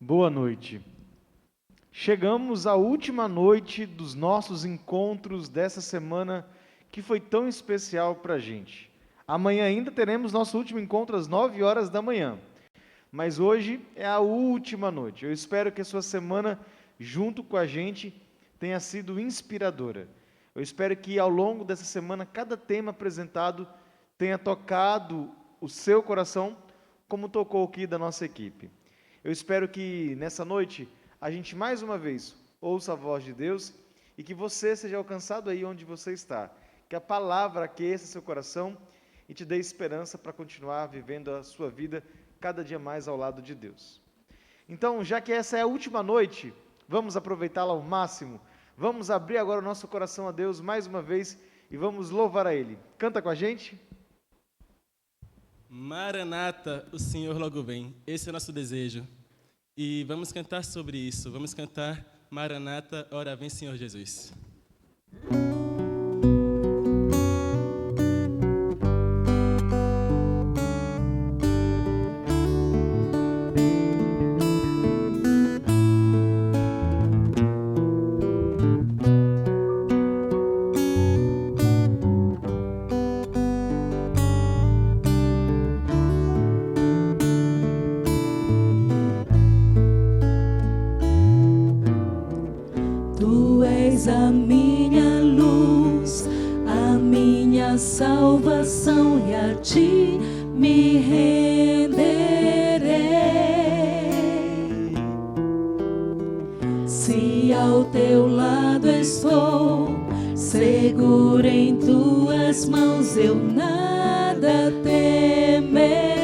Boa noite. Chegamos à última noite dos nossos encontros dessa semana que foi tão especial para a gente. Amanhã ainda teremos nosso último encontro às 9 horas da manhã, mas hoje é a última noite. Eu espero que a sua semana, junto com a gente, tenha sido inspiradora. Eu espero que ao longo dessa semana, cada tema apresentado tenha tocado o seu coração, como tocou aqui da nossa equipe. Eu espero que nessa noite a gente mais uma vez ouça a voz de Deus e que você seja alcançado aí onde você está. Que a palavra aqueça seu coração e te dê esperança para continuar vivendo a sua vida cada dia mais ao lado de Deus. Então, já que essa é a última noite, vamos aproveitá-la ao máximo. Vamos abrir agora o nosso coração a Deus mais uma vez e vamos louvar a Ele. Canta com a gente. Maranata, o Senhor logo vem. Esse é o nosso desejo. E vamos cantar sobre isso. Vamos cantar Maranata, ora vem Senhor Jesus. A minha luz, a minha salvação, e a ti me renderei. Se ao teu lado estou, seguro em tuas mãos, eu nada temerei.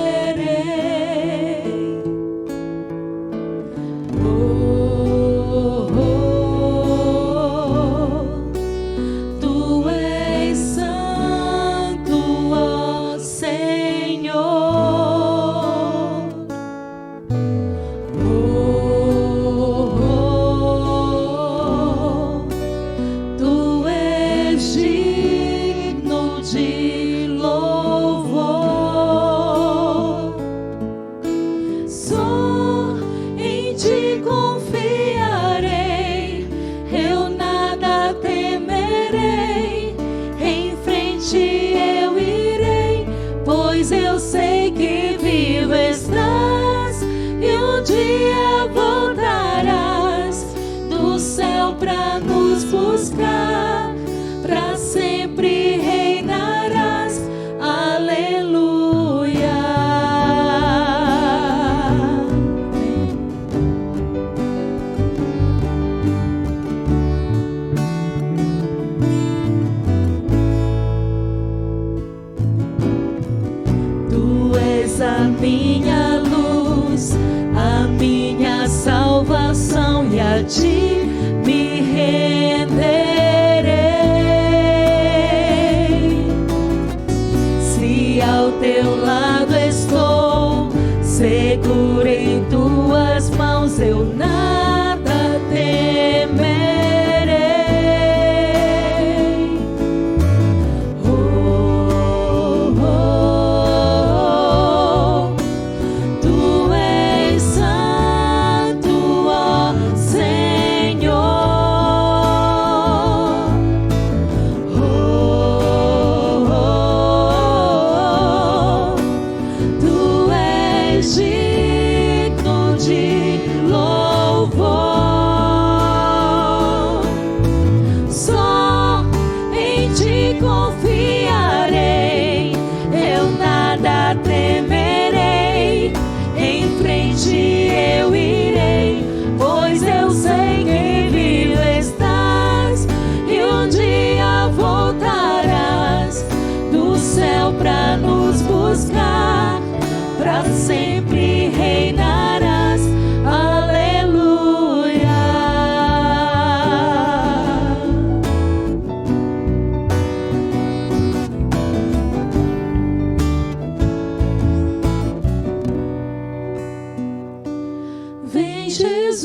Jesus.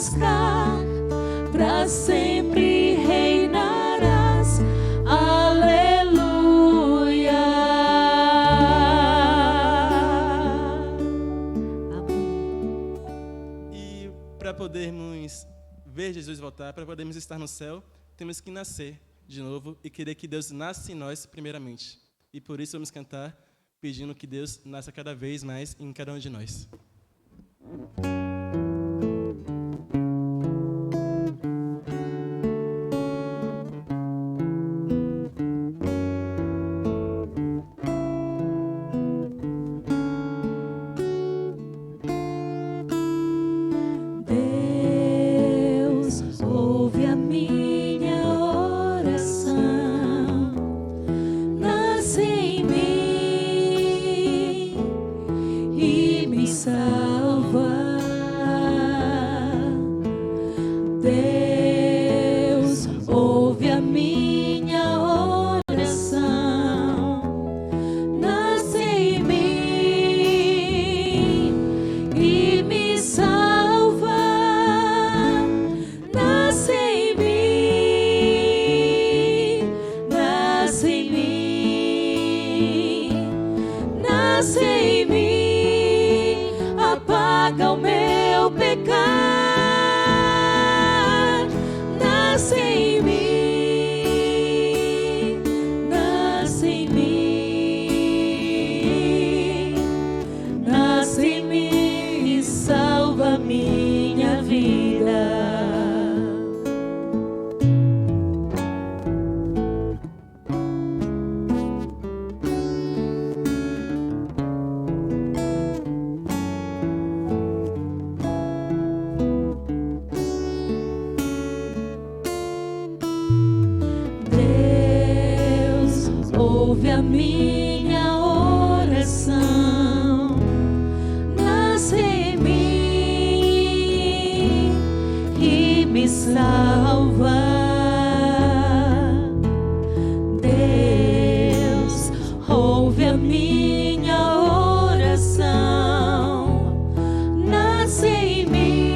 buscar, para sempre reinarás. Aleluia. Amém. E para podermos ver Jesus voltar, para podermos estar no céu, temos que nascer de novo e querer que Deus nasça em nós primeiramente. E por isso vamos cantar pedindo que Deus nasça cada vez mais em cada um de nós. Deus, ouve a minha oração, nasce em mim e me salva. Deus, ouve a minha oração, nasce em mim e me salva. Nasce em mim, nasce em mim, nasce em mim, apaga o meu pecar. Nasce em mim, nasce em mim, nasce em mim e salva minha vida. Deus, ouve a minha oração, nasce em mim e me salva. Deus, ouve a minha oração, nasce em mim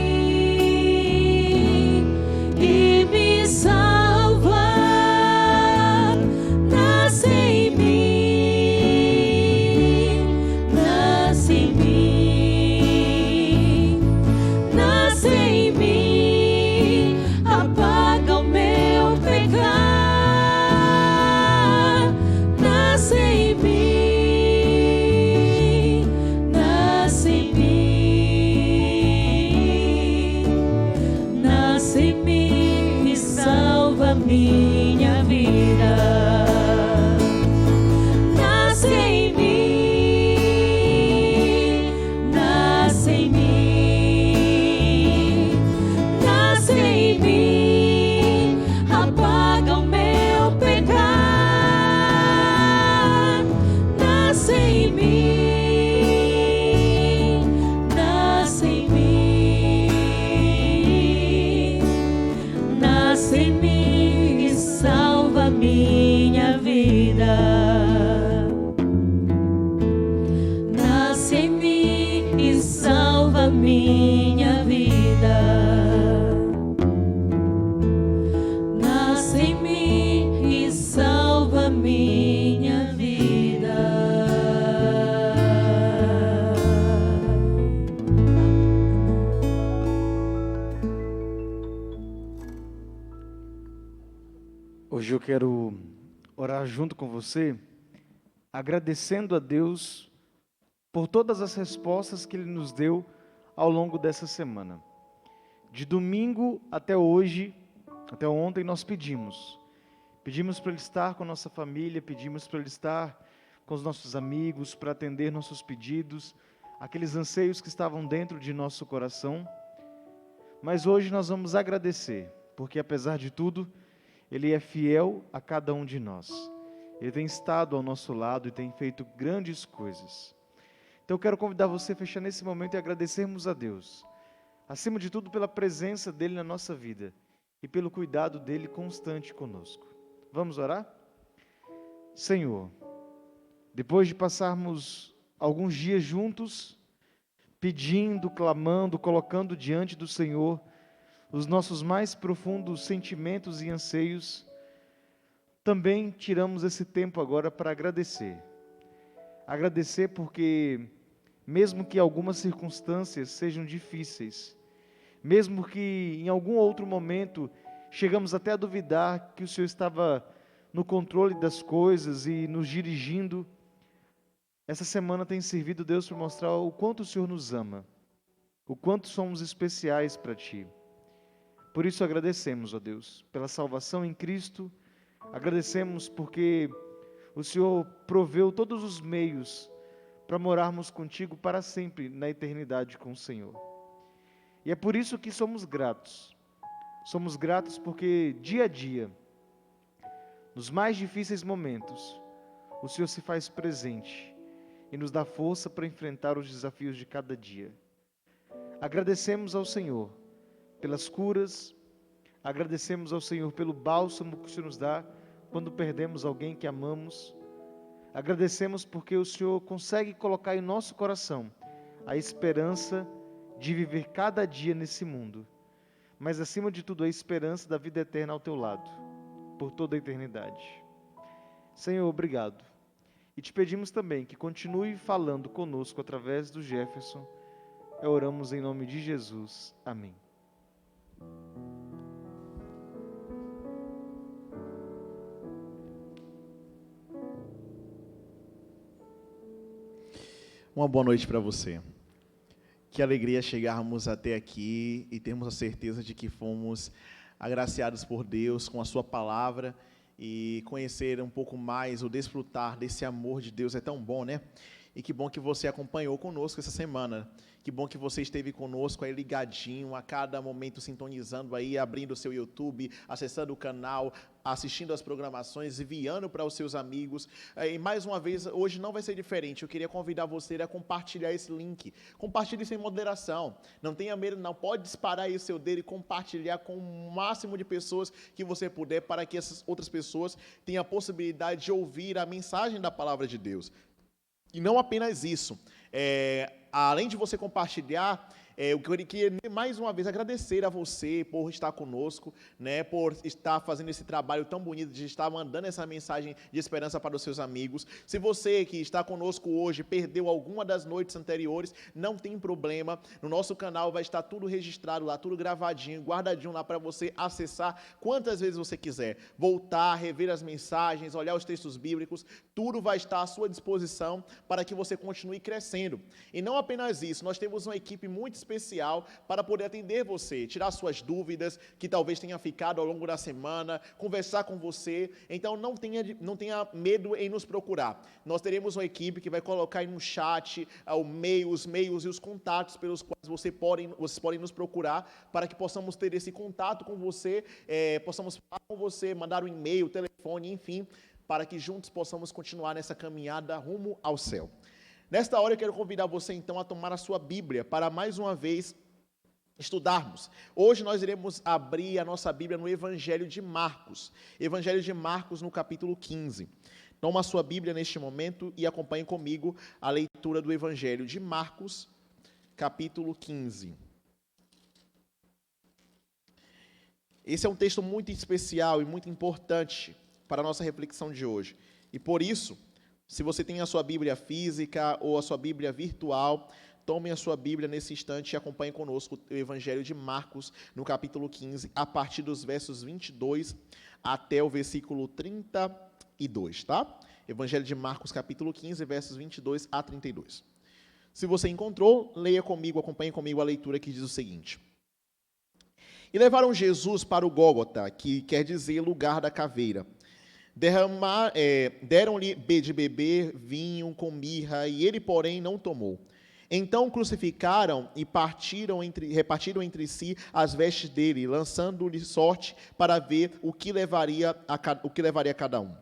e me salva. Nasce em mim, nasce em mim, nasce em mim, apaga o meu pecar. Nasce em mim, nasce em mim, nasce em mim e salva minha vida. Nasce em mim, nasce em mim, nasce em mim, apaga o meu pecar. Nasce em mim, nasce em mim, nasce em mim e salva minha vida. Nasce em mim e salva minha vida. Nasce em mim e salva minha vida. Hoje eu quero orar junto com você, agradecendo a Deus por todas as respostas que Ele nos deu ao longo dessa semana. De domingo até hoje, até ontem, nós pedimos para Ele estar com a nossa família, pedimos para Ele estar com os nossos amigos, para atender nossos pedidos, aqueles anseios que estavam dentro de nosso coração. Mas hoje nós vamos agradecer, porque apesar de tudo, Ele é fiel a cada um de nós. Ele tem estado ao nosso lado e tem feito grandes coisas. Então eu quero convidar você a fechar nesse momento e agradecermos a Deus, acima de tudo pela presença dEle na nossa vida e pelo cuidado dEle constante conosco. Vamos orar? Senhor, depois de passarmos alguns dias juntos, pedindo, clamando, colocando diante do Senhor os nossos mais profundos sentimentos e anseios, também tiramos esse tempo agora para agradecer. Agradecer porque, mesmo que algumas circunstâncias sejam difíceis, mesmo que em algum outro momento chegamos até a duvidar que o Senhor estava no controle das coisas e nos dirigindo, essa semana tem servido Deus para mostrar o quanto o Senhor nos ama, o quanto somos especiais para Ti. Por isso agradecemos, ó Deus, pela salvação em Cristo, agradecemos porque o Senhor proveu todos os meios para morarmos contigo para sempre na eternidade com o Senhor. E é por isso que somos gratos. Somos gratos porque dia a dia, nos mais difíceis momentos, o Senhor se faz presente e nos dá força para enfrentar os desafios de cada dia. Agradecemos ao Senhor pelas curas, agradecemos ao Senhor pelo bálsamo que o Senhor nos dá quando perdemos alguém que amamos. Agradecemos porque o Senhor consegue colocar em nosso coração a esperança de viver cada dia nesse mundo, mas acima de tudo a esperança da vida eterna ao teu lado, por toda a eternidade. Senhor, obrigado. E te pedimos também que continue falando conosco através do Jefferson. Oramos em nome de Jesus. Amém. Uma boa noite para você. Que alegria chegarmos até aqui e termos a certeza de que fomos agraciados por Deus com a sua palavra e conhecer um pouco mais, ou desfrutar desse amor de Deus é tão bom, né? E que bom que você acompanhou conosco essa semana. Que bom que você esteve conosco aí ligadinho, a cada momento sintonizando aí, abrindo o seu YouTube, acessando o canal, assistindo as programações, enviando para os seus amigos. E mais uma vez, hoje não vai ser diferente. Eu queria convidar você a compartilhar esse link. Compartilhe sem moderação. Não tenha medo, não. Pode disparar aí o seu dedo e compartilhar com o máximo de pessoas que você puder, para que essas outras pessoas tenham a possibilidade de ouvir a mensagem da palavra de Deus. E não apenas isso, além de você compartilhar, eu queria mais uma vez agradecer a você por estar conosco, né, por estar fazendo esse trabalho tão bonito, de estar mandando essa mensagem de esperança para os seus amigos. Se você que está conosco hoje perdeu alguma das noites anteriores, não tem problema, no nosso canal vai estar tudo registrado lá, tudo gravadinho, guardadinho lá para você acessar quantas vezes você quiser, voltar, rever as mensagens, olhar os textos bíblicos, tudo vai estar à sua disposição para que você continue crescendo. E não apenas isso, nós temos uma equipe muito especial para poder atender você, tirar suas dúvidas que talvez tenha ficado ao longo da semana, conversar com você. Então não tenha medo em nos procurar. Nós teremos uma equipe que vai colocar aí no chat os meios e os contatos pelos quais vocês podem nos procurar, para que possamos ter esse contato com você, possamos falar com você, mandar um e-mail, telefone, enfim, para que juntos possamos continuar nessa caminhada rumo ao céu. Nesta hora eu quero convidar você então a tomar a sua Bíblia para mais uma vez estudarmos. Hoje nós iremos abrir a nossa Bíblia no Evangelho de Marcos. Evangelho de Marcos no capítulo 15. Toma a sua Bíblia neste momento e acompanhe comigo a leitura do Evangelho de Marcos, capítulo 15. Esse é um texto muito especial e muito importante para a nossa reflexão de hoje. E por isso, se você tem a sua Bíblia física ou a sua Bíblia virtual, tome a sua Bíblia nesse instante e acompanhe conosco o Evangelho de Marcos, no capítulo 15, a partir dos versos 22 até o versículo 32, tá? Evangelho de Marcos, capítulo 15, versos 22 a 32. Se você encontrou, leia comigo, acompanhe comigo a leitura que diz o seguinte. E levaram Jesus para o Gólgota, que quer dizer lugar da caveira. Deram-lhe de beber vinho com mirra, e ele, porém, não tomou. Então crucificaram e repartiram entre si as vestes dele, lançando-lhe sorte para ver o que levaria a cada um.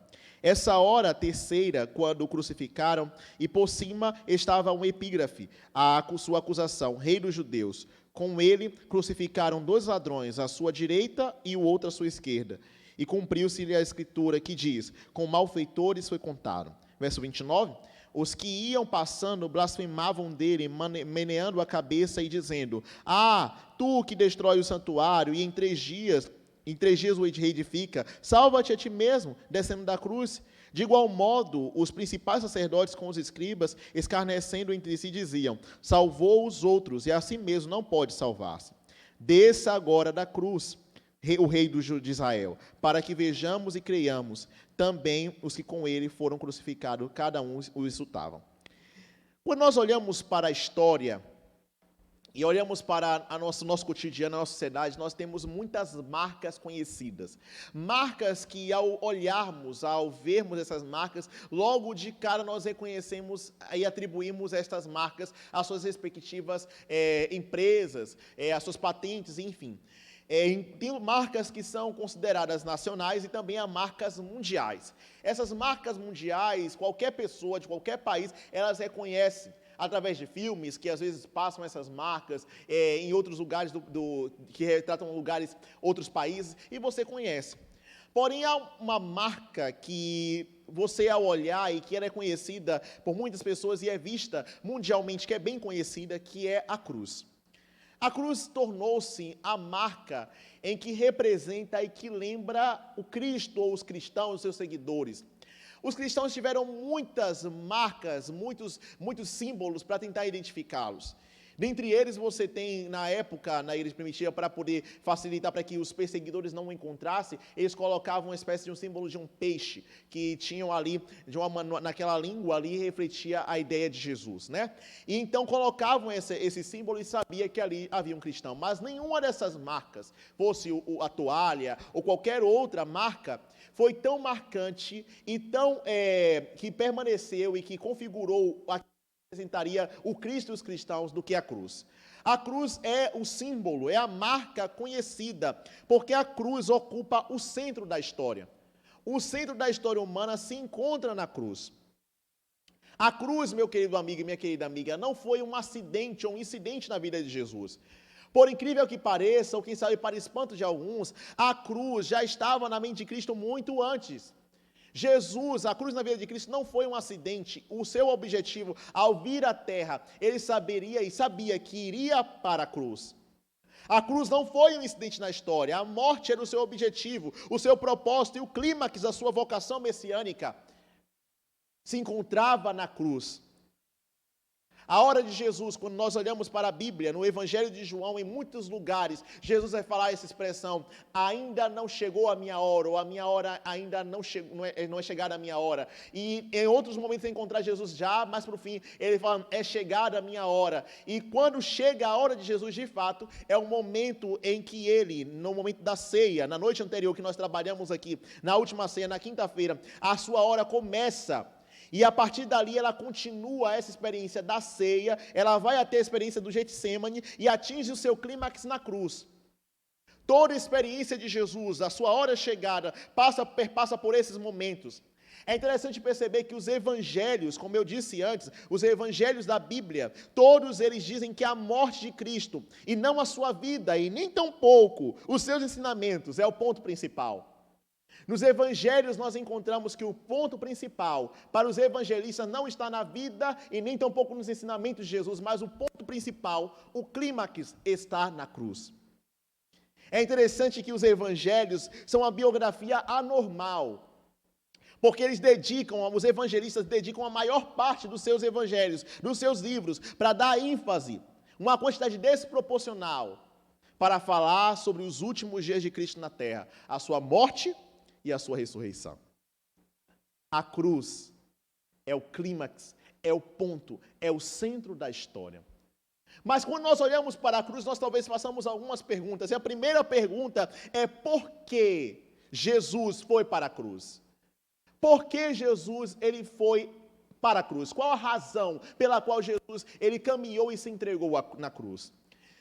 Essa hora, a terceira, quando o crucificaram, e por cima estava um epígrafe, a sua acusação, Rei dos Judeus. Com ele crucificaram 2 ladrões, à sua direita e o outro à sua esquerda. E cumpriu-se-lhe a escritura que diz, com malfeitores foi contado. Verso 29, os que iam passando blasfemavam dele, meneando a cabeça e dizendo: Ah, tu que destrói o santuário e em 3 dias o reedifica, salva-te a ti mesmo, descendo da cruz. De igual modo, os principais sacerdotes com os escribas, escarnecendo entre si, diziam: Salvou os outros, e a si mesmo não pode salvar-se. Desça agora da cruz, o rei de Israel, para que vejamos e creiamos. Também os que com ele foram crucificados, cada um o insultavam. Quando nós olhamos para a história, e olhamos para nosso cotidiano, a nossa sociedade, nós temos muitas marcas conhecidas. Marcas que, ao olharmos, ao vermos essas marcas, logo de cara nós reconhecemos e atribuímos estas marcas às suas respectivas empresas, às suas patentes, enfim. Tem marcas que são consideradas nacionais e também há marcas mundiais. Essas marcas mundiais, qualquer pessoa de qualquer país, elas reconhecem através de filmes que às vezes passam essas marcas em outros lugares que retratam lugares, outros países, e você conhece. Porém, há uma marca que você, ao olhar, e que ela é conhecida por muitas pessoas e é vista mundialmente, que é bem conhecida, que é a cruz. A cruz tornou-se a marca em que representa e que lembra o Cristo ou os cristãos, os seus seguidores. Os cristãos tiveram muitas marcas, muitos símbolos para tentar identificá-los. Dentre eles, você tem, na época, na igreja primitiva, para poder facilitar para que os perseguidores não o encontrassem, eles colocavam uma espécie de um símbolo de um peixe, que tinham ali, naquela língua ali, refletia a ideia de Jesus, né? E então colocavam esse símbolo e sabia que ali havia um cristão. Mas nenhuma dessas marcas, fosse a toalha ou qualquer outra marca, foi tão marcante e tão que permaneceu e que configurou a representaria o Cristo e os cristãos do que a cruz. A cruz é o símbolo, é a marca conhecida, porque a cruz ocupa o centro da história. O centro da história humana se encontra na cruz. A cruz, meu querido amigo e minha querida amiga, não foi um acidente ou um incidente na vida de Jesus. Por incrível que pareça, ou quem sabe para espanto de alguns, a cruz já estava na mente de Cristo muito antes. Jesus, a cruz na vida de Cristo não foi um acidente. O seu objetivo, ao vir à terra, ele sabia que iria para a cruz. A cruz não foi um incidente na história. A morte era o seu objetivo, o seu propósito e o clímax da sua vocação messiânica se encontrava na cruz. A hora de Jesus, quando nós olhamos para a Bíblia, no Evangelho de João, em muitos lugares, Jesus vai falar essa expressão: ainda não chegou a minha hora, ou a minha hora ainda não é chegada a minha hora. E em outros momentos encontrar Jesus já, mais para o fim, ele fala: é chegada a minha hora. E quando chega a hora de Jesus, de fato, é o momento em que ele, no momento da ceia, na noite anterior que nós trabalhamos aqui, na última ceia, na quinta-feira, a sua hora começa. E a partir dali ela continua essa experiência da ceia, ela vai até a experiência do Getsemane e atinge o seu clímax na cruz. Toda a experiência de Jesus, a sua hora chegada, perpassa por esses momentos. É interessante perceber que os evangelhos, como eu disse antes, os evangelhos da Bíblia, todos eles dizem que a morte de Cristo, e não a sua vida, e nem tampouco os seus ensinamentos, é o ponto principal. Nos evangelhos nós encontramos que o ponto principal para os evangelistas não está na vida e nem tampouco nos ensinamentos de Jesus, mas o ponto principal, o clímax, está na cruz. É interessante que os evangelhos são uma biografia anormal, porque os evangelistas dedicam a maior parte dos seus evangelhos, dos seus livros, para dar ênfase, uma quantidade desproporcional, para falar sobre os últimos dias de Cristo na terra, a sua morte e a sua ressurreição. A cruz é o clímax, é o ponto, é o centro da história. Mas quando nós olhamos para a cruz, nós talvez façamos algumas perguntas. E a primeira pergunta é: por que Jesus foi para a cruz? Por que Jesus ele foi para a cruz? Qual a razão pela qual Jesus ele caminhou e se entregou na cruz?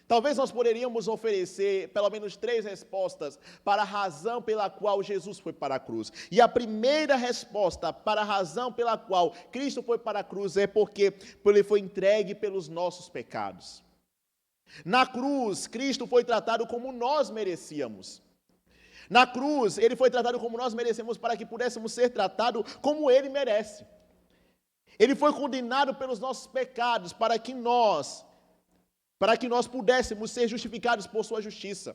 Talvez nós poderíamos oferecer pelo menos 3 respostas para a razão pela qual Jesus foi para a cruz. E a primeira resposta para a razão pela qual Cristo foi para a cruz é porque ele foi entregue pelos nossos pecados. Na cruz, Cristo foi tratado como nós merecíamos. Na cruz, ele foi tratado como nós merecemos para que pudéssemos ser tratados como ele merece. Ele foi condenado pelos nossos pecados para que nós pudéssemos ser justificados por sua justiça.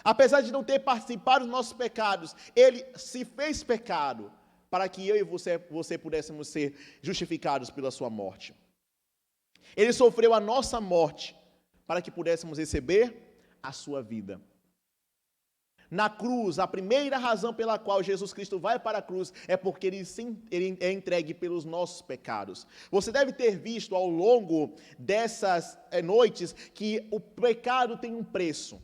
Apesar de não ter participado dos nossos pecados, ele se fez pecado para que eu e você pudéssemos ser justificados pela sua morte. Ele sofreu a nossa morte para que pudéssemos receber a sua vida. Na cruz, a primeira razão pela qual Jesus Cristo vai para a cruz é porque ele é entregue pelos nossos pecados. Você deve ter visto ao longo dessas noites que o pecado tem um preço.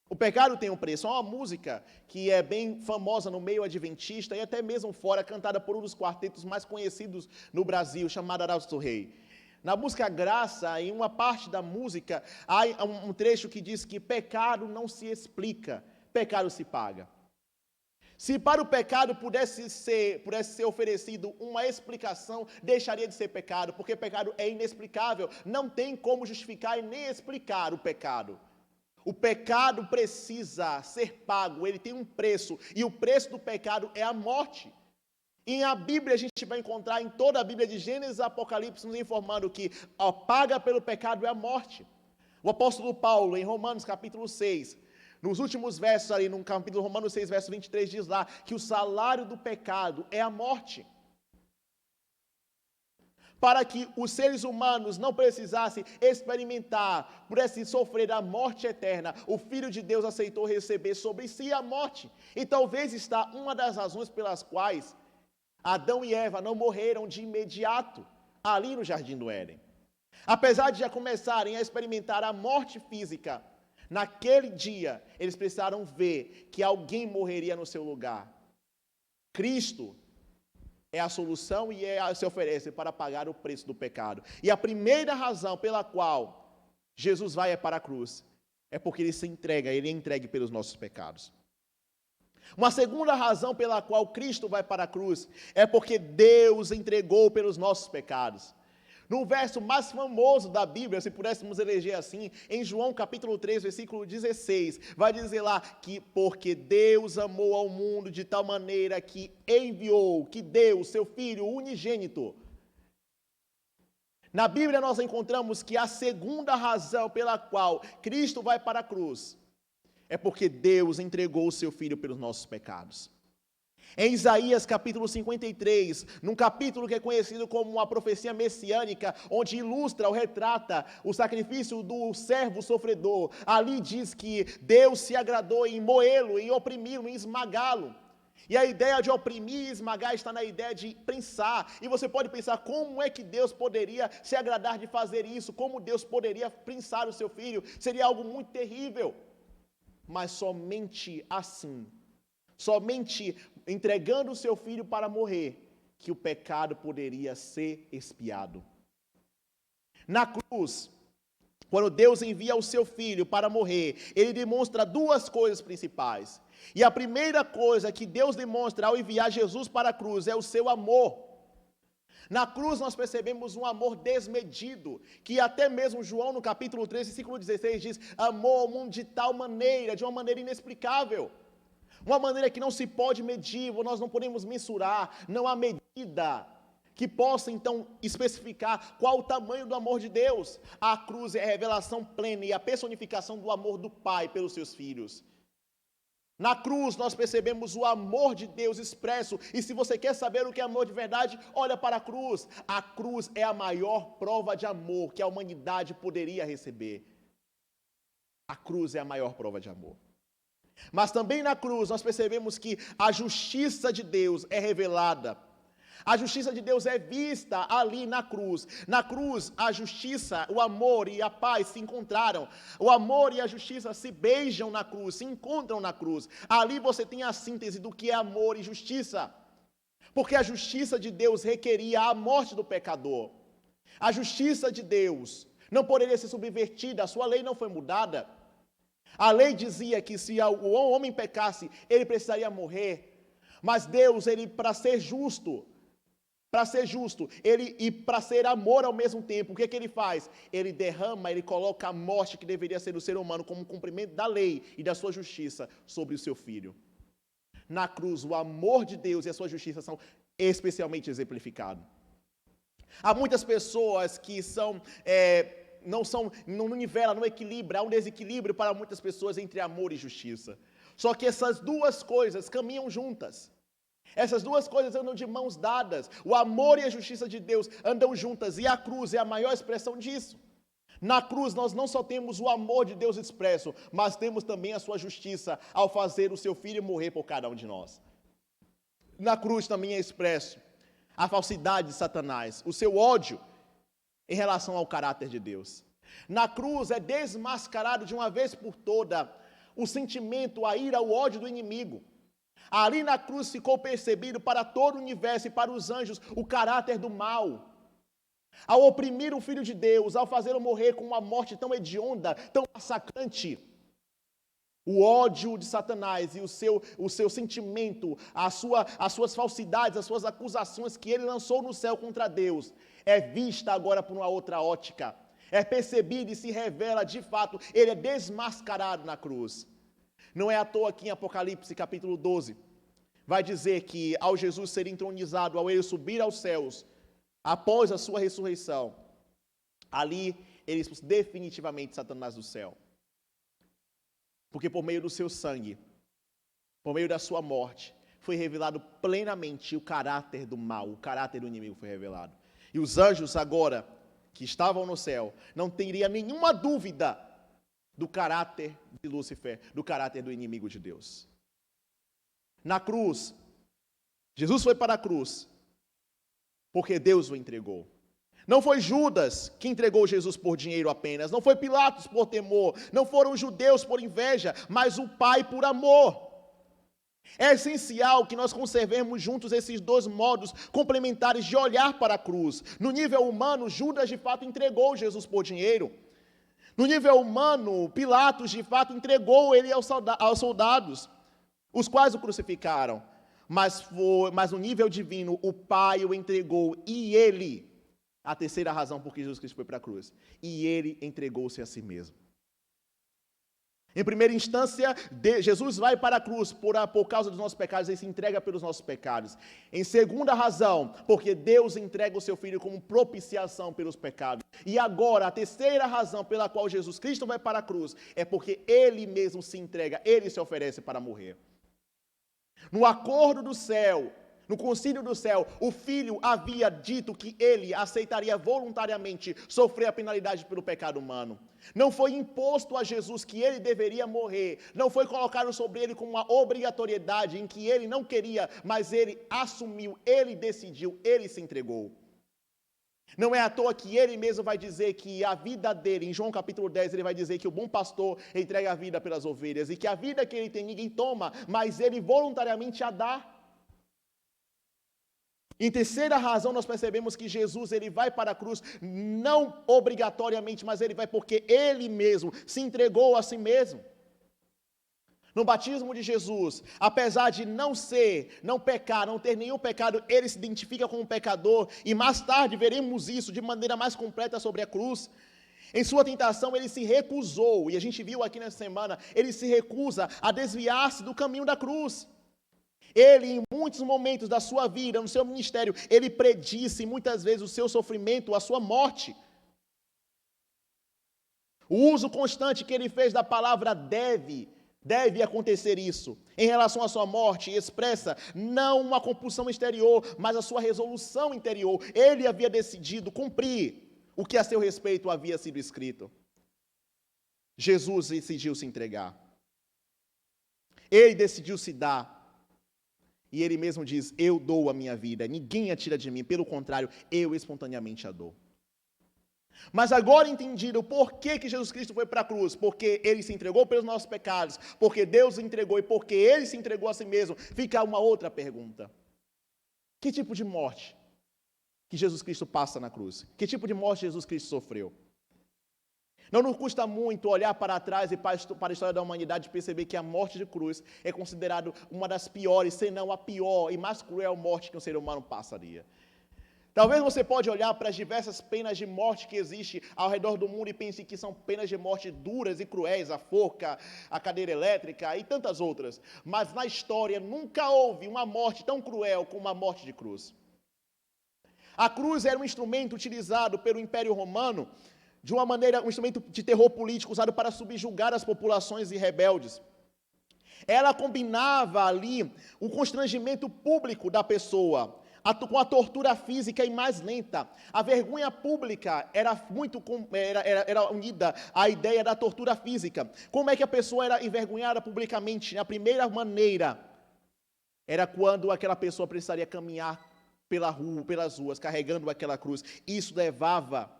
O pecado tem um preço. Há uma música que é bem famosa no meio adventista e até mesmo fora, cantada por um dos quartetos mais conhecidos no Brasil, chamado Arautos do Rei. Na música Graça, em uma parte da música, há um trecho que diz que pecado não se explica, pecado se paga. Se para o pecado pudesse ser oferecido uma explicação, deixaria de ser pecado, porque pecado é inexplicável, não tem como justificar e nem explicar o pecado. O pecado precisa ser pago, ele tem um preço, e o preço do pecado é a morte. E a Bíblia a gente vai encontrar em toda a Bíblia de Gênesis e Apocalipse nos informando que a paga pelo pecado é a morte. O apóstolo Paulo, em Romanos capítulo 6, nos últimos versos ali, no capítulo Romanos 6, verso 23, diz lá que o salário do pecado é a morte. Para que os seres humanos não precisassem experimentar, pudessem sofrer a morte eterna, o Filho de Deus aceitou receber sobre si a morte. E talvez está uma das razões pelas quais Adão e Eva não morreram de imediato ali no Jardim do Éden. Apesar de já começarem a experimentar a morte física, naquele dia eles precisaram ver que alguém morreria no seu lugar. Cristo é a solução e se oferece para pagar o preço do pecado. E a primeira razão pela qual Jesus vai para a cruz é porque ele é entregue pelos nossos pecados. Uma segunda razão pela qual Cristo vai para a cruz é porque Deus entregou pelos nossos pecados. No verso mais famoso da Bíblia, se pudéssemos eleger assim, em João capítulo 3, versículo 16, vai dizer lá que porque Deus amou ao mundo de tal maneira que enviou, que deu seu Filho unigênito. Na Bíblia nós encontramos que a segunda razão pela qual Cristo vai para a cruz é porque Deus entregou o seu Filho pelos nossos pecados. Em Isaías capítulo 53, num capítulo que é conhecido como uma profecia messiânica, onde ilustra ou retrata o sacrifício do servo sofredor, ali diz que Deus se agradou em moê-lo, em oprimi-lo, em esmagá-lo. E a ideia de oprimir e esmagar está na ideia de prensar. E você pode pensar como é que Deus poderia se agradar de fazer isso, como Deus poderia prensar o seu filho, seria algo muito terrível. Mas somente assim, somente entregando o seu filho para morrer, que o pecado poderia ser expiado. Na cruz, quando Deus envia o seu filho para morrer, ele demonstra duas coisas principais. E a primeira coisa que Deus demonstra ao enviar Jesus para a cruz é o seu amor. Na cruz nós percebemos um amor desmedido, que até mesmo João no capítulo 3, versículo 16 diz, amou ao mundo de tal maneira, de uma maneira inexplicável, uma maneira que não se pode medir, nós não podemos mensurar, não há medida que possa então especificar qual o tamanho do amor de Deus. A cruz é a revelação plena e a personificação do amor do Pai pelos seus filhos. Na cruz nós percebemos o amor de Deus expresso, e se você quer saber o que é amor de verdade, olha para a cruz. A cruz é a maior prova de amor que a humanidade poderia receber. A cruz é a maior prova de amor. Mas também na cruz nós percebemos que a justiça de Deus é revelada. A justiça de Deus é vista ali na cruz. Na cruz, a justiça, o amor e a paz se encontraram. O amor e a justiça se beijam na cruz, se encontram na cruz. Ali você tem a síntese do que é amor e justiça. Porque a justiça de Deus requeria a morte do pecador. A justiça de Deus não poderia ser subvertida, a sua lei não foi mudada. A lei dizia que se o homem pecasse, ele precisaria morrer. Mas Deus, ele para ser justo, e para ser amor ao mesmo tempo, o que ele faz? Ele derrama, ele coloca a morte que deveria ser do ser humano como um cumprimento da lei e da sua justiça sobre o seu filho. Na cruz, o amor de Deus e a sua justiça são especialmente exemplificados. Há muitas pessoas que não nivelam, não equilibram, há um desequilíbrio para muitas pessoas entre amor e justiça. Só que essas duas coisas caminham juntas. Essas duas coisas andam de mãos dadas. O amor e a justiça de Deus andam juntas, e a cruz é a maior expressão disso. Na cruz nós não só temos o amor de Deus expresso, mas temos também a sua justiça ao fazer o seu filho morrer por cada um de nós. Na cruz também é expresso a falsidade de Satanás, o seu ódio em relação ao caráter de Deus. Na cruz é desmascarado de uma vez por toda o sentimento, a ira, o ódio do inimigo. Ali na cruz ficou percebido para todo o universo e para os anjos o caráter do mal. Ao oprimir o Filho de Deus, ao fazê-lo morrer com uma morte tão hedionda, tão massacrante, o ódio de Satanás e o seu sentimento, as suas falsidades, as suas acusações que ele lançou no céu contra Deus, é vista agora por uma outra ótica. É percebido e se revela de fato, ele é desmascarado na cruz. Não é à toa que em Apocalipse capítulo 12, vai dizer que ao Jesus ser entronizado, ao ele subir aos céus, após a sua ressurreição, ali ele expulsa definitivamente Satanás do céu. Porque por meio do seu sangue, por meio da sua morte, foi revelado plenamente o caráter do mal, o caráter do inimigo foi revelado. E os anjos agora, que estavam no céu, não teriam nenhuma dúvida do caráter de Lúcifer, do caráter do inimigo de Deus. Na cruz, Jesus foi para a cruz, porque Deus o entregou. Não foi Judas que entregou Jesus por dinheiro apenas, não foi Pilatos por temor, não foram os judeus por inveja, mas o Pai por amor. É essencial que nós conservemos juntos esses dois modos complementares de olhar para a cruz. No nível humano, Judas de fato entregou Jesus por dinheiro. No nível humano, Pilatos de fato entregou ele aos soldados, os quais o crucificaram. Mas no nível divino, o Pai o entregou e ele, a terceira razão por que Jesus Cristo foi para a cruz, e ele entregou-se a si mesmo. Em primeira instância, Jesus vai para a cruz por causa dos nossos pecados, ele se entrega pelos nossos pecados. Em segunda razão, porque Deus entrega o seu Filho como propiciação pelos pecados. E agora, a terceira razão pela qual Jesus Cristo vai para a cruz, é porque ele mesmo se entrega, ele se oferece para morrer. No acordo do céu, no concílio do céu, o Filho havia dito que ele aceitaria voluntariamente sofrer a penalidade pelo pecado humano. Não foi imposto a Jesus que ele deveria morrer, não foi colocado sobre ele como uma obrigatoriedade em que ele não queria, mas ele assumiu, ele decidiu, ele se entregou. Não é à toa que ele mesmo vai dizer que a vida dele, em João capítulo 10, ele vai dizer que o bom pastor entrega a vida pelas ovelhas, e que a vida que ele tem ninguém toma, mas ele voluntariamente a dá. Em terceira razão, nós percebemos que Jesus ele vai para a cruz, não obrigatoriamente, mas ele vai porque ele mesmo se entregou a si mesmo. No batismo de Jesus, apesar de não pecar, não ter nenhum pecado, ele se identifica como pecador, e mais tarde veremos isso de maneira mais completa sobre a cruz. Em sua tentação, ele se recusou, e a gente viu aqui nessa semana, ele se recusa a desviar-se do caminho da cruz. Ele, em muitos momentos da sua vida, no seu ministério, ele predisse muitas vezes o seu sofrimento, a sua morte. O uso constante que ele fez da palavra deve acontecer isso. Em relação à sua morte, expressa não uma compulsão exterior, mas a sua resolução interior. Ele havia decidido cumprir o que a seu respeito havia sido escrito. Jesus decidiu se entregar. Ele decidiu se dar. E ele mesmo diz, eu dou a minha vida, ninguém a tira de mim, pelo contrário, eu espontaneamente a dou. Mas agora entendido por que Jesus Cristo foi para a cruz, porque ele se entregou pelos nossos pecados, porque Deus o entregou e porque ele se entregou a si mesmo, fica uma outra pergunta. Que tipo de morte que Jesus Cristo passa na cruz? Que tipo de morte Jesus Cristo sofreu? Não nos custa muito olhar para trás e para a história da humanidade e perceber que a morte de cruz é considerada uma das piores, se não a pior e mais cruel morte que um ser humano passaria. Talvez você pode olhar para as diversas penas de morte que existem ao redor do mundo e pense que são penas de morte duras e cruéis, a forca, a cadeira elétrica e tantas outras. Mas na história nunca houve uma morte tão cruel como a morte de cruz. A cruz era um instrumento utilizado pelo Império Romano, de uma maneira, um instrumento de terror político usado para subjugar as populações e rebeldes. Ela combinava ali o constrangimento público da pessoa, com a tortura física e mais lenta. A vergonha pública era unida à ideia da tortura física. Como é que a pessoa era envergonhada publicamente? A primeira maneira era quando aquela pessoa precisaria caminhar pelas ruas, carregando aquela cruz. Isso levava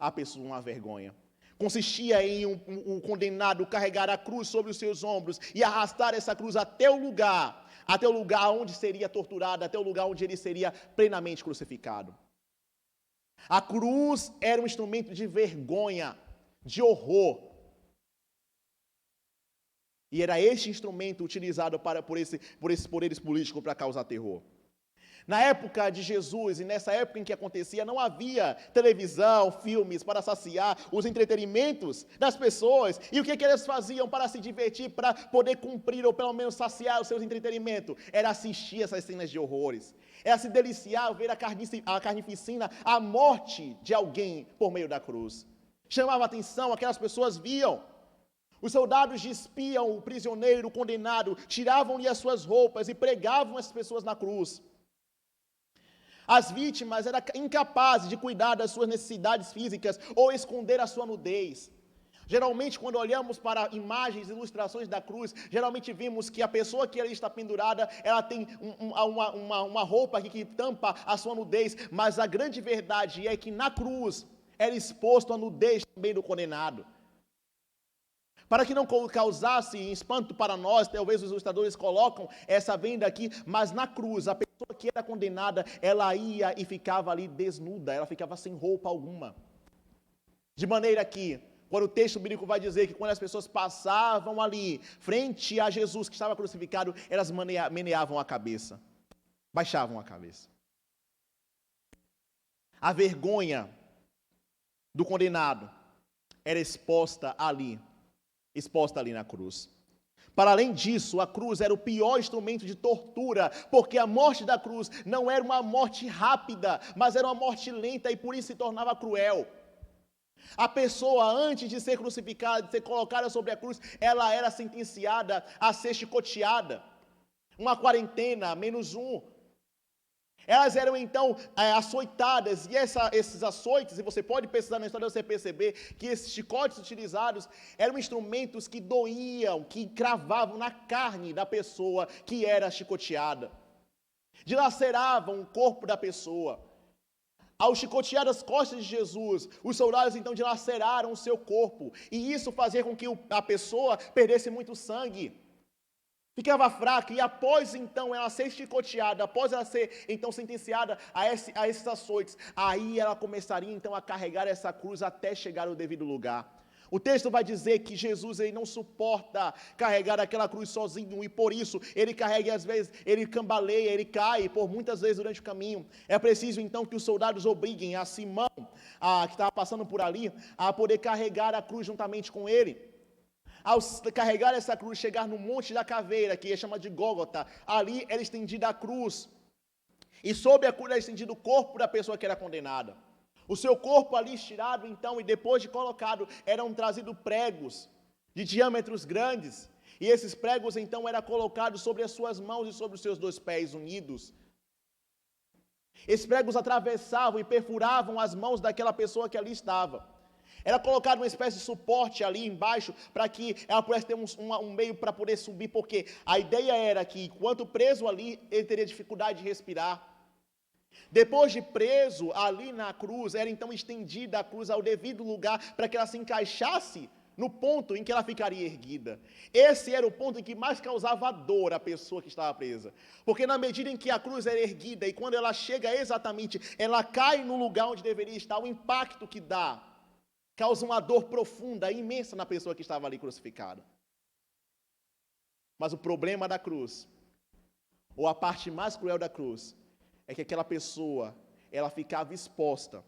a pessoa a uma vergonha. Consistia em um condenado carregar a cruz sobre os seus ombros e arrastar essa cruz até o lugar onde seria torturado, até o lugar onde ele seria plenamente crucificado. A cruz era um instrumento de vergonha, de horror. E era este instrumento utilizado por esses poderes políticos para causar terror. Na época de Jesus e nessa época em que acontecia, não havia televisão, filmes para saciar os entretenimentos das pessoas. E o que eles faziam para se divertir, para poder cumprir ou pelo menos saciar os seus entretenimentos? Era assistir essas cenas de horrores. Era se deliciar, ver a carnificina, a morte de alguém por meio da cruz. Chamava atenção, aquelas pessoas viam. Os soldados despiam o prisioneiro, o condenado, tiravam-lhe as suas roupas e pregavam essas pessoas na cruz. As vítimas eram incapazes de cuidar das suas necessidades físicas ou esconder a sua nudez. Geralmente, quando olhamos para imagens, ilustrações da cruz, geralmente vimos que a pessoa que ali está pendurada, ela tem uma roupa aqui que tampa a sua nudez, mas a grande verdade é que na cruz era exposto a nudez também do condenado. Para que não causasse espanto para nós, talvez os ilustradores colocam essa venda aqui, mas na cruz, a pessoa que era condenada, ela ia e ficava ali desnuda, ela ficava sem roupa alguma. De maneira que, quando o texto bíblico vai dizer que quando as pessoas passavam ali, frente a Jesus que estava crucificado, elas meneavam a cabeça, baixavam a cabeça. A vergonha do condenado era exposta ali na cruz. Para além disso, a cruz era o pior instrumento de tortura, porque a morte da cruz não era uma morte rápida, mas era uma morte lenta e por isso se tornava cruel. A pessoa, antes de ser crucificada, de ser colocada sobre a cruz, ela era sentenciada a ser chicoteada. Uma quarentena, -1. Elas eram então açoitadas, e esses açoites, e você pode pesquisar na história, você perceber que esses chicotes utilizados eram instrumentos que doíam, que cravavam na carne da pessoa que era chicoteada, dilaceravam o corpo da pessoa. Ao chicotear as costas de Jesus, os soldados então dilaceraram o seu corpo, e isso fazia com que a pessoa perdesse muito sangue. Ficava fraca, e após então ela ser chicoteada, após ela ser então sentenciada a esses açoites, aí ela começaria então a carregar essa cruz até chegar ao devido lugar. O texto vai dizer que Jesus ele não suporta carregar aquela cruz sozinho, e por isso ele carrega, e às vezes ele cambaleia, ele cai por muitas vezes durante o caminho. É preciso então que os soldados obriguem a Simão, que estava passando por ali, a poder carregar a cruz juntamente com ele. Ao carregar essa cruz, chegar no Monte da Caveira, que é chamado de Gólgota, ali era estendida a cruz, e sobre a cruz era estendido o corpo da pessoa que era condenada. O seu corpo ali estirado, então, e depois de colocado, eram trazidos pregos de diâmetros grandes, e esses pregos, então, eram colocados sobre as suas mãos e sobre os seus 2 pés unidos. Esses pregos atravessavam e perfuravam as mãos daquela pessoa que ali estava. Era colocado uma espécie de suporte ali embaixo, para que ela pudesse ter um meio para poder subir, porque a ideia era que, enquanto preso ali, ele teria dificuldade de respirar. Depois de preso ali na cruz, era então estendida a cruz ao devido lugar, para que ela se encaixasse no ponto em que ela ficaria erguida. Esse era o ponto em que mais causava dor à pessoa que estava presa, porque na medida em que a cruz era erguida, e quando ela chega exatamente, ela cai no lugar onde deveria estar, o impacto que dá causa uma dor profunda, imensa na pessoa que estava ali crucificada. Mas o problema da cruz, ou a parte mais cruel da cruz, é que aquela pessoa, ela ficava exposta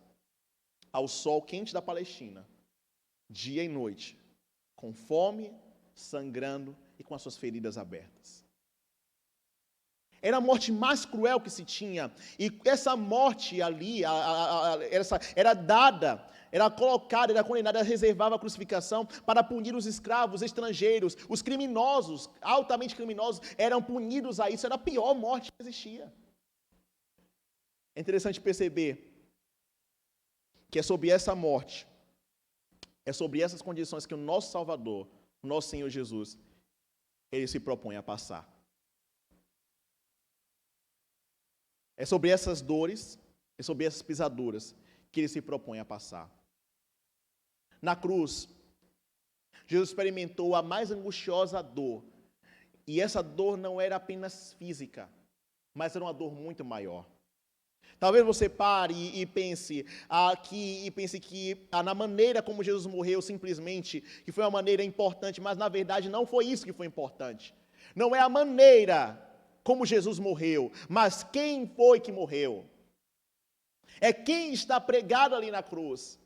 ao sol quente da Palestina, dia e noite, com fome, sangrando e com as suas feridas abertas. Era a morte mais cruel que se tinha. E essa morte ali, era dada, era colocada, era condenada, reservava a crucificação para punir os escravos, estrangeiros, os criminosos, altamente criminosos, eram punidos a isso. Era a pior morte que existia. É interessante perceber que é sobre essa morte, é sobre essas condições que o nosso Salvador, o nosso Senhor Jesus, ele se propõe a passar. É sobre essas dores, é sobre essas pisaduras que ele se propõe a passar. Na cruz, Jesus experimentou a mais angustiosa dor. E essa dor não era apenas física, mas era uma dor muito maior. Talvez você pare e pense que na maneira como Jesus morreu, simplesmente, que foi uma maneira importante, mas na verdade não foi isso que foi importante. Não é a maneira como Jesus morreu, mas quem foi que morreu. É quem está pregado ali na cruz.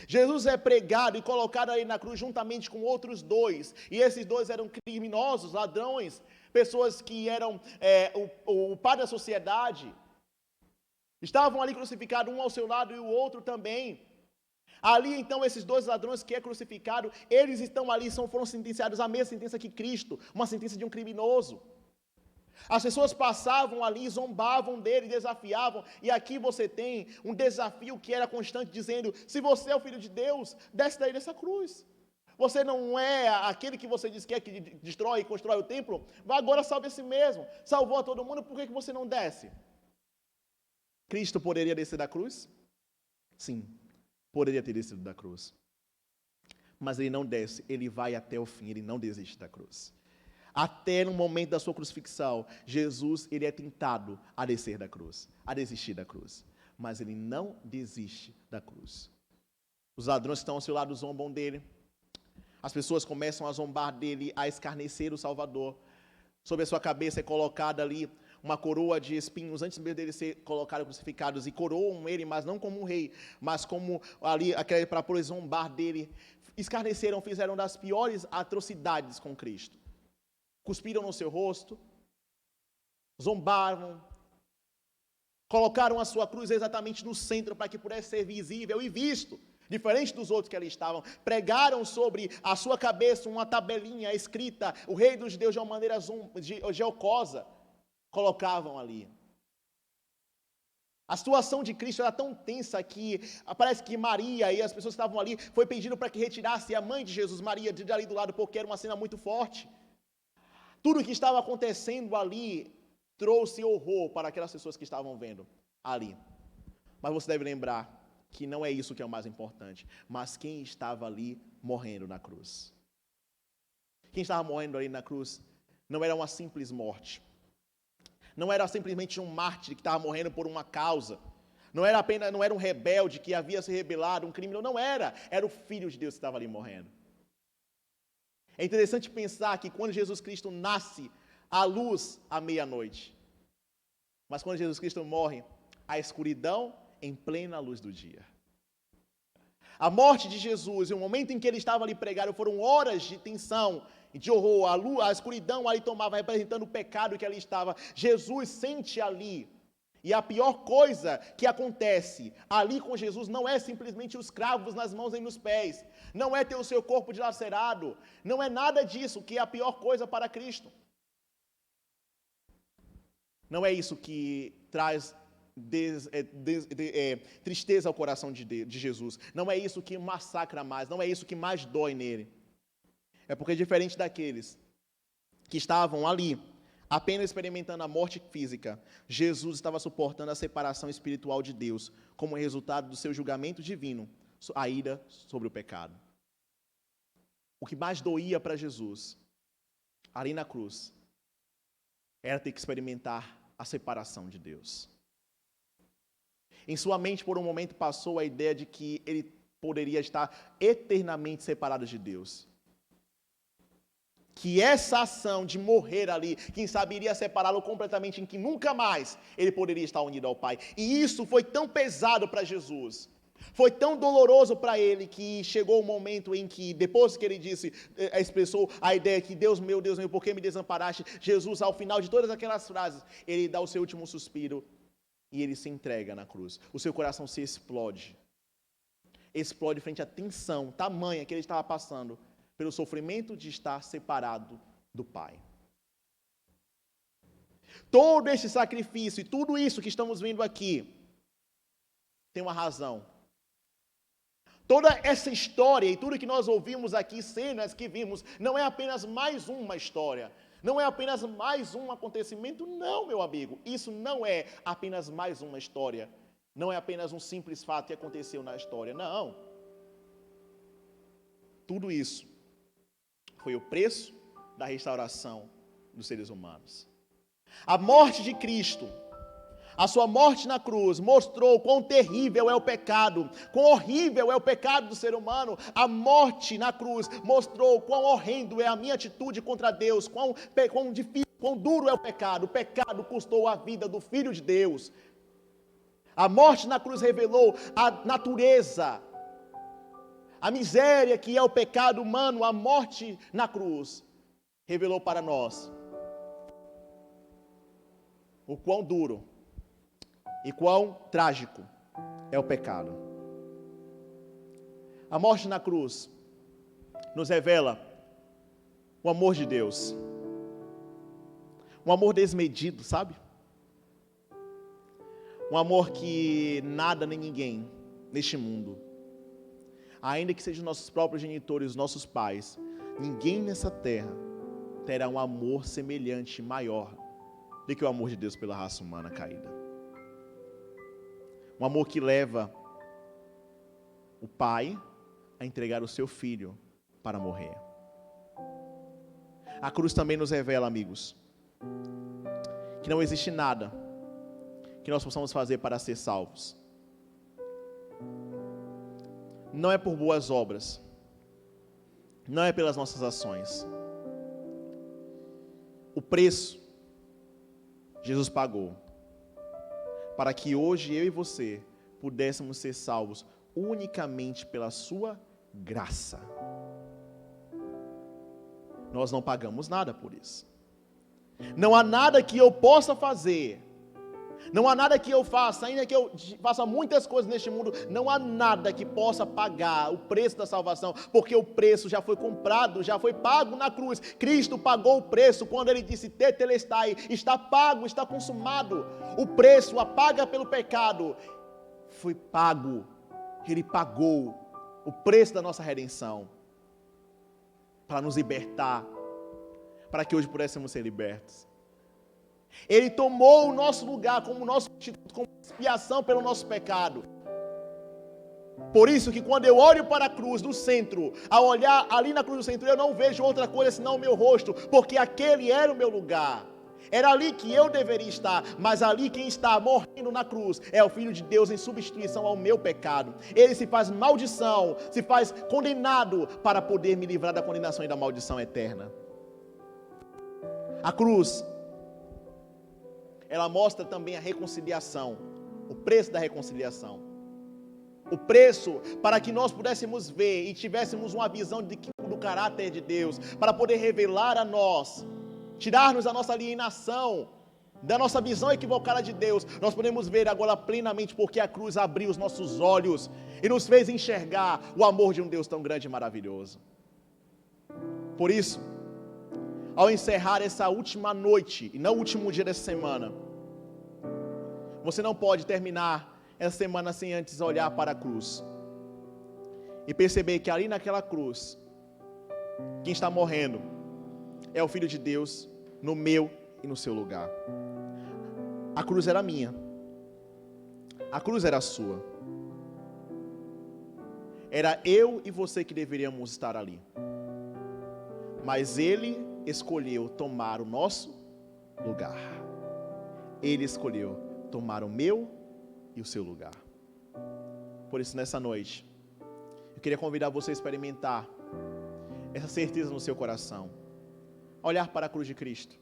Jesus é pregado e colocado ali na cruz juntamente com outros dois, e esses dois eram criminosos, ladrões, pessoas que eram o par da sociedade. Estavam ali crucificados, um ao seu lado e o outro também. Ali, então, esses dois ladrões que é crucificado, eles estão ali, foram sentenciados à mesma sentença que Cristo, uma sentença de um criminoso. As pessoas passavam ali, zombavam dele, desafiavam, e aqui você tem um desafio que era constante, dizendo, se você é o Filho de Deus, desce daí dessa cruz. Você não é aquele que você diz que é que destrói e constrói o templo, vai agora salve a si mesmo. Salvou a todo mundo, por que você não desce? Cristo poderia descer da cruz? Sim, poderia ter descido da cruz. Mas ele não desce, ele vai até o fim, ele não desiste da cruz. Até no momento da sua crucifixão, Jesus, ele é tentado a descer da cruz, a desistir da cruz. Mas ele não desiste da cruz. Os ladrões que estão ao seu lado zombam dele. As pessoas começam a zombar dele, a escarnecer o Salvador. Sobre a sua cabeça é colocada ali uma coroa de espinhos, antes mesmo dele ser colocado crucificados, e coroam ele, mas não como um rei, mas como ali, para poder zombar dele. Escarneceram, fizeram das piores atrocidades com Cristo. Cuspiram no seu rosto, zombaram, colocaram a sua cruz exatamente no centro para que pudesse ser visível e visto, diferente dos outros que ali estavam. Pregaram sobre a sua cabeça uma tabelinha escrita, o Rei dos Judeus, de uma maneira jocosa, colocavam ali. A situação de Cristo era tão tensa que parece que Maria e as pessoas que estavam ali foi pedindo para que retirasse a mãe de Jesus, Maria, de ali do lado, porque era uma cena muito forte. Tudo o que estava acontecendo ali trouxe horror para aquelas pessoas que estavam vendo ali. Mas você deve lembrar que não é isso que é o mais importante, mas quem estava ali morrendo na cruz. Quem estava morrendo ali na cruz não era uma simples morte. Não era simplesmente um mártir que estava morrendo por uma causa. Não era um rebelde que havia se rebelado, um criminoso. Não era. Era o Filho de Deus que estava ali morrendo. É interessante pensar que quando Jesus Cristo nasce, há luz à meia-noite. Mas quando Jesus Cristo morre, há escuridão em plena luz do dia. A morte de Jesus e o momento em que ele estava ali pregado foram horas de tensão, de horror. A escuridão ali tomava, representando o pecado que ali estava. Jesus sente ali. E a pior coisa que acontece ali com Jesus não é simplesmente os cravos nas mãos e nos pés. Não é ter o seu corpo dilacerado. Não é nada disso que é a pior coisa para Cristo. Não é isso que traz tristeza ao coração de Jesus. Não é isso que massacra mais. Não é isso que mais dói nele. É porque, diferente daqueles que estavam ali, apenas experimentando a morte física, Jesus estava suportando a separação espiritual de Deus, como resultado do seu julgamento divino, a ira sobre o pecado. O que mais doía para Jesus, ali na cruz, era ter que experimentar a separação de Deus. Em sua mente, por um momento, passou a ideia de que ele poderia estar eternamente separado de Deus. Que essa ação de morrer ali, quem sabe iria separá-lo completamente, em que nunca mais ele poderia estar unido ao Pai. E isso foi tão pesado para Jesus, Foi tão doloroso para ele que chegou o momento em que, depois que ele expressou a ideia que Deus meu, por que me desamparaste? Jesus, ao final de todas aquelas frases, ele dá o seu último suspiro e ele se entrega na cruz. O seu coração se explode. Explode frente à tensão tamanha que ele estava passando pelo sofrimento de estar separado do Pai. Todo esse sacrifício e tudo isso que estamos vendo aqui tem uma razão. Toda essa história e tudo que nós ouvimos aqui, cenas que vimos, não é apenas mais uma história, não é apenas mais um acontecimento, não, meu amigo. Isso não é apenas mais uma história, não é apenas um simples fato que aconteceu na história, não. Tudo isso foi o preço da restauração dos seres humanos. A morte de Cristo, a sua morte na cruz, mostrou quão terrível é o pecado, quão horrível é o pecado do ser humano. A morte na cruz mostrou quão horrendo é a minha atitude contra Deus, quão difícil, quão duro é o pecado. O pecado custou a vida do Filho de Deus. A morte na cruz revelou a natureza, a miséria que é o pecado humano. A morte na cruz revelou para nós o quão duro e quão trágico é o pecado. A morte na cruz nos revela o amor de Deus. Um amor desmedido, sabe? Um amor que nada nem ninguém neste mundo, ainda que sejam nossos próprios genitores, nossos pais, ninguém nessa terra terá um amor semelhante, maior do que o amor de Deus pela raça humana caída. Um amor que leva o pai a entregar o seu filho para morrer. A cruz também nos revela, amigos, que não existe nada que nós possamos fazer para ser salvos. Não é por boas obras, não é pelas nossas ações. O preço Jesus pagou para que hoje eu e você pudéssemos ser salvos unicamente pela sua graça. Nós não pagamos nada por isso. Não há nada que eu possa fazer, não há nada que eu faça, ainda que eu faça muitas coisas neste mundo, não há nada que possa pagar o preço da salvação, porque o preço já foi comprado, já foi pago na cruz. Cristo pagou o preço quando ele disse tetelestai, está pago, está consumado. O preço, a paga pelo pecado, foi pago. Ele pagou o preço da nossa redenção, para nos libertar, para que hoje pudéssemos ser libertos. Ele tomou o nosso lugar como nosso substituto, como expiação pelo nosso pecado. Por isso que quando eu olho para a cruz no centro, ao olhar ali na cruz do centro, eu não vejo outra coisa senão o meu rosto, porque aquele era o meu lugar. Era ali que eu deveria estar, mas ali quem está morrendo na cruz é o Filho de Deus em substituição ao meu pecado. Ele se faz maldição, se faz condenado para poder me livrar da condenação e da maldição eterna. A cruz, ela mostra também a reconciliação, o preço da reconciliação. O preço para que nós pudéssemos ver e tivéssemos uma visão do caráter de Deus, para poder revelar a nós, tirar-nos a nossa alienação, da nossa visão equivocada de Deus. Nós podemos ver agora plenamente porque a cruz abriu os nossos olhos e nos fez enxergar o amor de um Deus tão grande e maravilhoso. Por isso, ao encerrar essa última noite, e não o último dia dessa semana, você não pode terminar essa semana sem antes olhar para a cruz e perceber que ali naquela cruz, quem está morrendo é o Filho de Deus no meu e no seu lugar. A cruz era minha, a cruz era sua, era eu e você que deveríamos estar ali, mas Ele escolheu tomar o nosso lugar. Ele escolheu tomar o meu e o seu lugar. Por isso, nessa noite, eu queria convidar você a experimentar essa certeza no seu coração, olhar para a cruz de Cristo.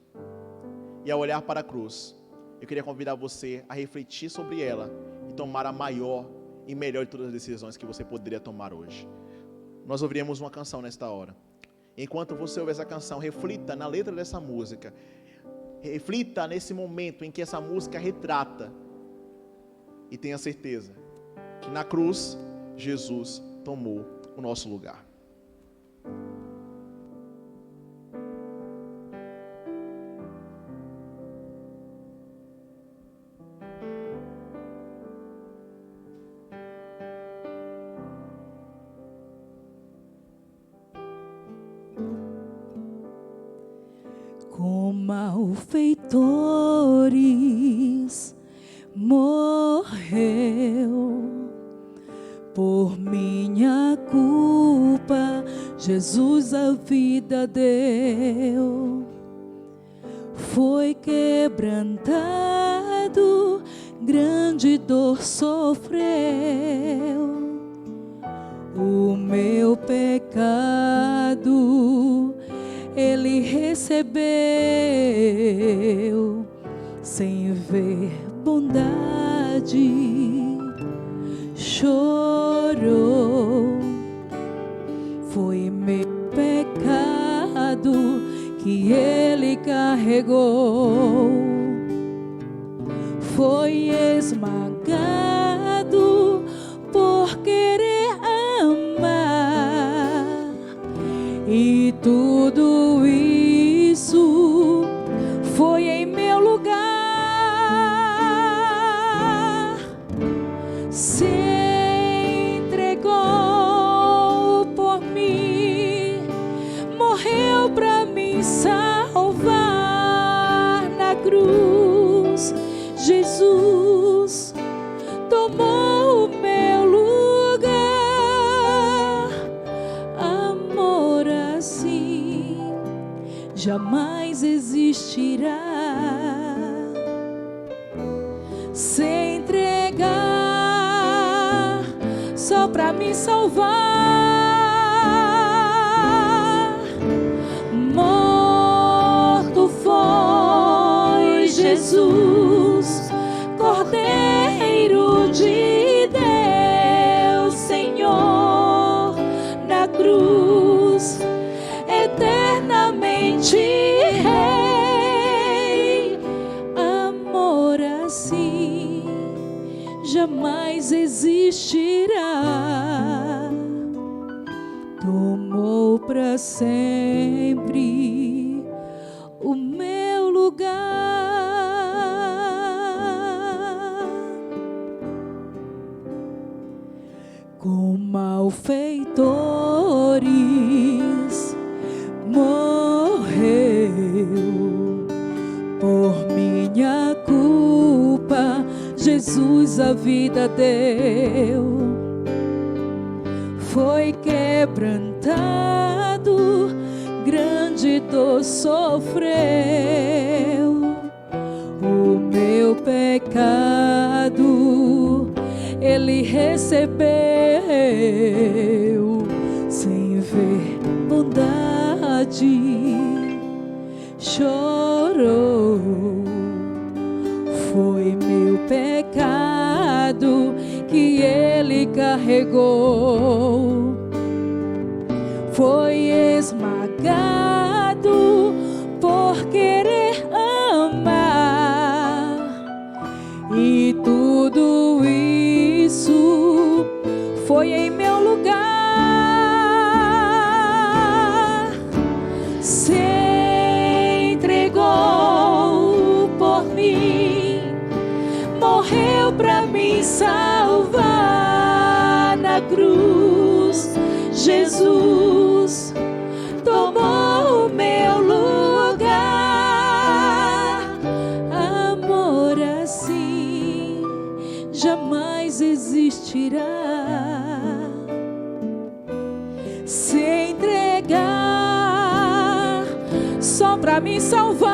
E ao olhar para a cruz, eu queria convidar você a refletir sobre ela e tomar a maior e melhor de todas as decisões que você poderia tomar hoje. Nós ouviremos uma canção nesta hora. Enquanto você ouve essa canção, reflita na letra dessa música. Reflita nesse momento em que essa música retrata. E tenha certeza que na cruz, Jesus tomou o nosso lugar. Com malfeitores morreu, por minha culpa Jesus a vida deu. Foi quebrantado, grande dor sofreu. O meu pecado Ele recebeu, sem ver bondade, chorou. Foi meu pecado que Ele carregou. Foi esmagado por querer amar, e tudo isso foi em meu lugar. Se entregou por mim, morreu pra me salvar na cruz. Jesus tomou o meu lugar. Amor assim jamais existirá. Se entregar só pra me salvar. Morto foi Jesus, Cordeiro de Deus, Senhor, na cruz, eternamente Rei. Amor assim jamais existirá. Tomou pra sempre o meu lugar. Com malfeitores morreu, por minha culpa Jesus a vida deu. Foi quebrantado, grande dor sofreu. O meu pecado Ele recebeu, sem ver bondade, chorou. Foi meu pecado que Ele carregou. Foi esmagado por querer amar, e tudo isso foi em meu lugar. Se entregou por mim, morreu pra me salvar na cruz. Jesus tomou o meu lugar. Amor assim jamais existirá. Se entregar só pra me salvar.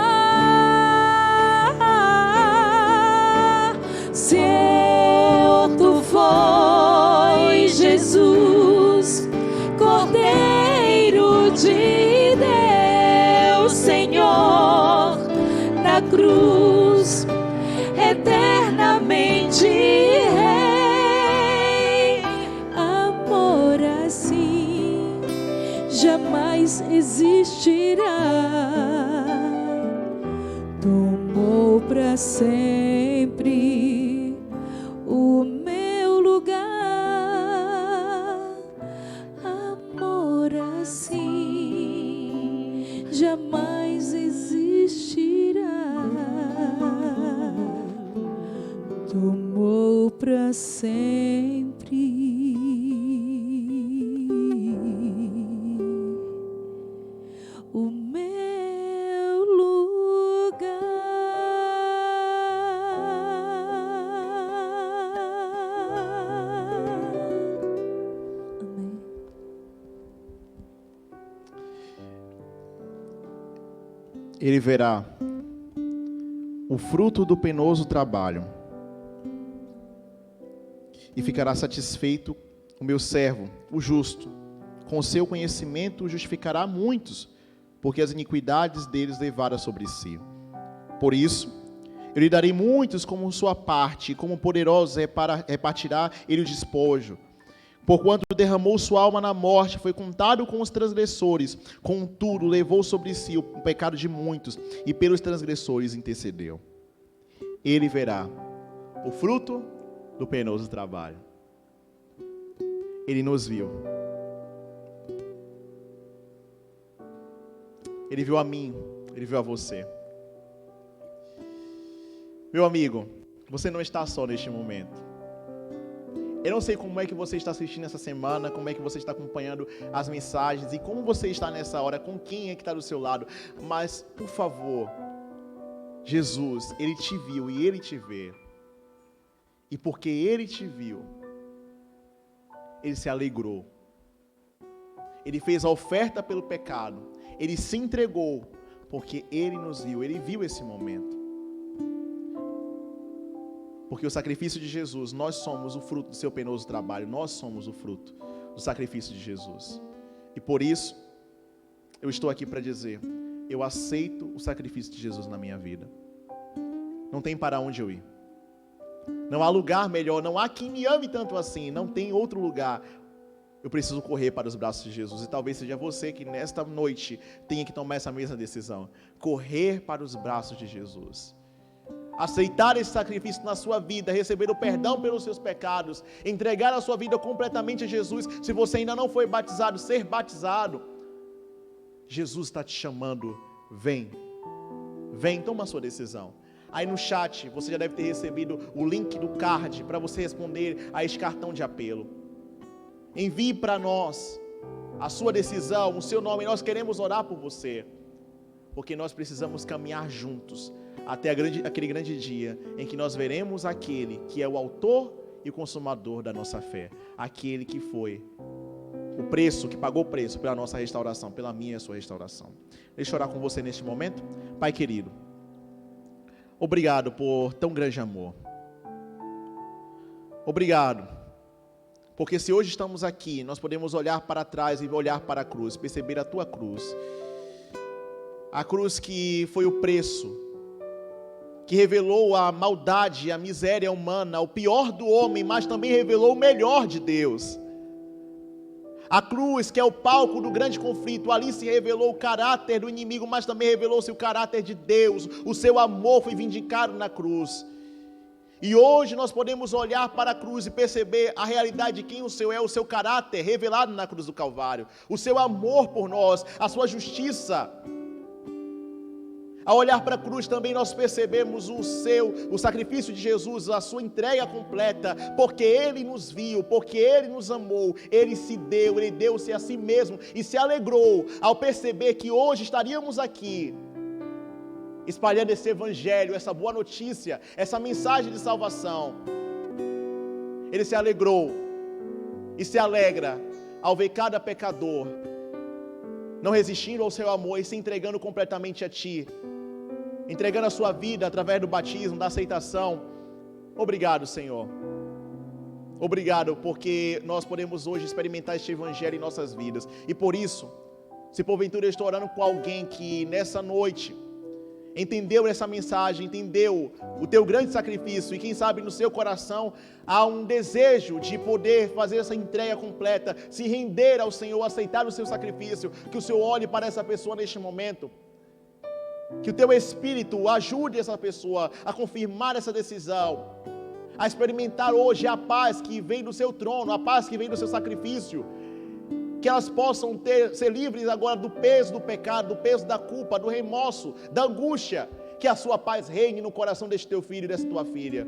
Certo foi Jesus, Cordeiro de Deus, Senhor, na cruz, eternamente Rei. jamais existirá. Tomou para sempre o meu lugar. Amor assim jamais existirá. Tomou para sempre o meu lugar. Amém. Ele verá o fruto do penoso trabalho e ficará satisfeito o meu servo, o justo. Com o seu conhecimento justificará muitos, porque as iniquidades deles levaram sobre si. Por isso, eu lhe darei muitos como sua parte, e como poderoso repartirá ele o despojo. Porquanto derramou sua alma na morte, foi contado com os transgressores, contudo levou sobre si o pecado de muitos, e pelos transgressores intercedeu. Ele verá o fruto do penoso trabalho. Ele nos viu. Ele viu a mim, ele viu a você. Meu amigo, você não está só neste momento. Eu não sei como é que você está assistindo essa semana, como é que você está acompanhando as mensagens e como você está nessa hora, com quem é que está do seu lado. Mas, por favor, Jesus, Ele te viu e Ele te vê. E porque Ele te viu, Ele se alegrou. Ele fez a oferta pelo pecado. Ele se entregou porque Ele nos viu. Ele viu esse momento. Porque o sacrifício de Jesus, nós somos o fruto do seu penoso trabalho. Nós somos o fruto do sacrifício de Jesus. E por isso, eu estou aqui para dizer, eu aceito o sacrifício de Jesus na minha vida. Não tem para onde eu ir. Não há lugar melhor, não há quem me ame tanto assim, não tem outro lugar. Eu preciso correr para os braços de Jesus. E talvez seja você que nesta noite tenha que tomar essa mesma decisão. Correr para os braços de Jesus. Aceitar esse sacrifício na sua vida, receber o perdão pelos seus pecados, entregar a sua vida completamente a Jesus. Se você ainda não foi batizado, ser batizado. Jesus está te chamando, vem, toma a sua decisão. Aí no chat, você já deve ter recebido o link do card para você responder a este cartão de apelo. Envie para nós a sua decisão, o seu nome, nós queremos orar por você, porque nós precisamos caminhar juntos, até aquele grande dia, em que nós veremos aquele que é o autor e o consumador da nossa fé, aquele que foi o preço, que pagou o preço pela nossa restauração, pela minha e a sua restauração. Deixa eu orar com você neste momento. Pai querido, obrigado por tão grande amor. Obrigado, porque se hoje estamos aqui, nós podemos olhar para trás e olhar para a cruz, perceber a tua cruz. A cruz que foi o preço, que revelou a maldade, a miséria humana, o pior do homem, mas também revelou o melhor de Deus. A cruz, que é o palco do grande conflito, ali se revelou o caráter do inimigo, mas também revelou-se o caráter de Deus. O seu amor foi vindicado na cruz. E hoje nós podemos olhar para a cruz e perceber a realidade de quem o Senhor é, o seu caráter revelado na cruz do Calvário, o seu amor por nós, a sua justiça. Ao olhar para a cruz também nós percebemos o sacrifício de Jesus, a sua entrega completa, porque Ele nos viu, porque Ele nos amou, Ele se deu, Ele deu-se a si mesmo e se alegrou ao perceber que hoje estaríamos aqui, espalhando esse evangelho, essa boa notícia, essa mensagem de salvação. Ele se alegrou e se alegra ao ver cada pecador não resistindo ao seu amor e se entregando completamente a Ti, entregando a sua vida através do batismo, da aceitação. Obrigado, Senhor. Obrigado, porque nós podemos hoje experimentar este evangelho em nossas vidas. E por isso, se porventura eu estou orando com alguém que nessa noite entendeu essa mensagem, entendeu o teu grande sacrifício e quem sabe no seu coração há um desejo de poder fazer essa entrega completa, se render ao Senhor, aceitar o seu sacrifício, que o Senhor olhe para essa pessoa neste momento, que o teu Espírito ajude essa pessoa a confirmar essa decisão, a experimentar hoje a paz que vem do seu trono, a paz que vem do seu sacrifício, que elas possam ser livres agora do peso do pecado, do peso da culpa, do remorso, da angústia, que a sua paz reine no coração deste teu filho e dessa tua filha,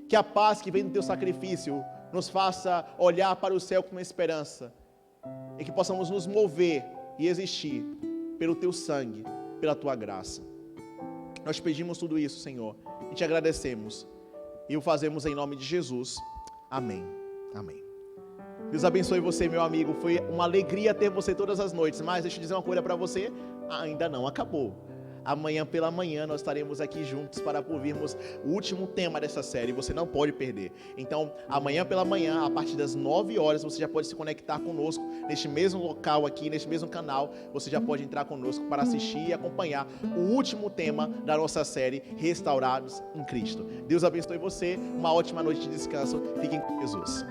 que a paz que vem do teu sacrifício nos faça olhar para o céu com esperança, e que possamos nos mover e existir pelo teu sangue, pela tua graça. Nós pedimos tudo isso, Senhor, e te agradecemos, e o fazemos em nome de Jesus. Amém. Amém. Deus abençoe você, meu amigo. Foi uma alegria ter você todas as noites. Mas deixa eu dizer uma coisa para você. Ainda não acabou. Amanhã pela manhã nós estaremos aqui juntos para ouvirmos o último tema dessa série. Você não pode perder. Então, amanhã pela manhã, a partir das 9 horas, você já pode se conectar conosco neste mesmo local aqui, neste mesmo canal. Você já pode entrar conosco para assistir e acompanhar o último tema da nossa série, Restaurados em Cristo. Deus abençoe você. Uma ótima noite de descanso. Fiquem com Jesus.